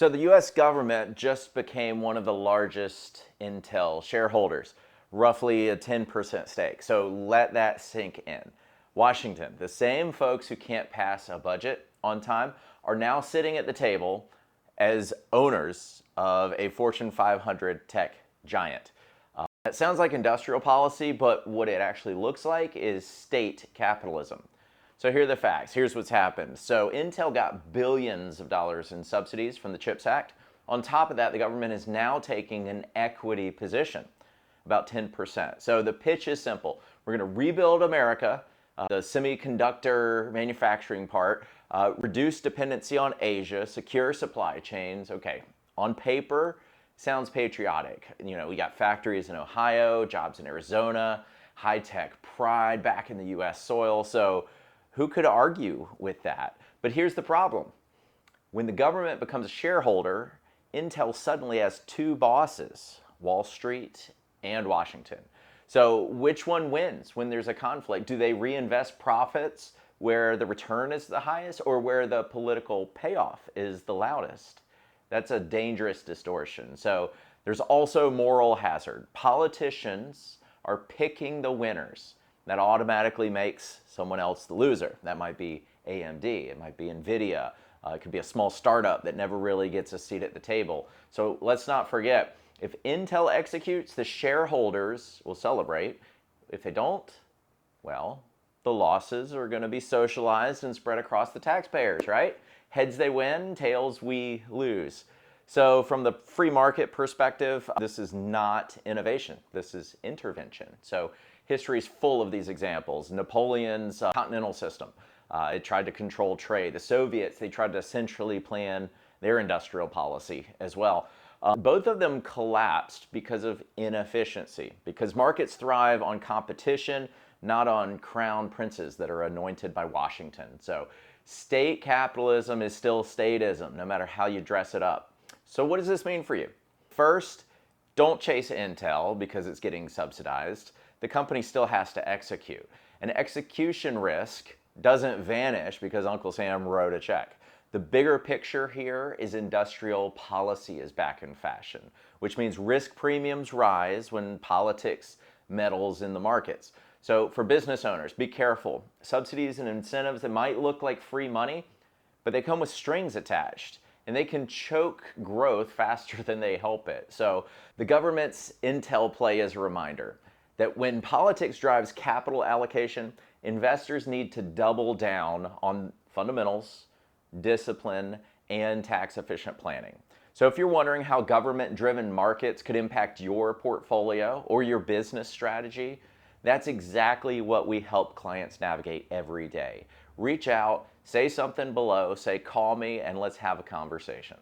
So the US government just became one of the largest Intel shareholders, roughly a 10% stake. So let that sink in. Washington, the same folks who can't pass a budget on time, are now sitting at the table as owners of a Fortune 500 tech giant. That sounds like industrial policy, but what it actually looks like is state capitalism. So here are the facts. Here's what's happened. So Intel got billions of dollars in subsidies from the CHIPS Act. On top of that, the government is now taking an equity position, about 10%. So the pitch is simple. We're going to rebuild America, the semiconductor manufacturing part, reduce dependency on Asia, secure supply chains. Okay, on paper, sounds patriotic. You know, we got factories in Ohio, jobs in Arizona, high-tech pride back in the US soil. So who could argue with that? But here's the problem. When the government becomes a shareholder, Intel suddenly has two bosses, Wall Street and Washington. So which one wins when there's a conflict? Do they reinvest profits where the return is the highest or where the political payoff is the loudest? That's a dangerous distortion. So there's also moral hazard. Politicians are picking the winners. That automatically makes someone else the loser. That might be AMD, it might be NVIDIA, it could be a small startup that never really gets a seat at the table. So let's not forget, if Intel executes, the shareholders will celebrate. If they don't, well, the losses are going to be socialized and spread across the taxpayers, right? Heads they win, tails we lose. So from the free market perspective, this is not innovation. This is intervention. So history is full of these examples. Napoleon's continental system, it tried to control trade. The Soviets, they tried to centrally plan their industrial policy as well. Both of them collapsed because of inefficiency, because markets thrive on competition, not on crown princes that are anointed by Washington. So state capitalism is still statism, no matter how you dress it up. So what does this mean for you? First, don't chase Intel because it's getting subsidized. The company still has to execute. And execution risk doesn't vanish because Uncle Sam wrote a check. The bigger picture here is industrial policy is back in fashion, which means risk premiums rise when politics meddles in the markets. So for business owners, be careful. Subsidies and incentives that might look like free money, but they come with strings attached, and they can choke growth faster than they help it. So the government's Intel play is a reminder that when politics drives capital allocation, investors need to double down on fundamentals, discipline, and tax-efficient planning. So if you're wondering how government-driven markets could impact your portfolio or your business strategy, that's exactly what we help clients navigate every day. Reach out, say something below, say call me, and let's have a conversation.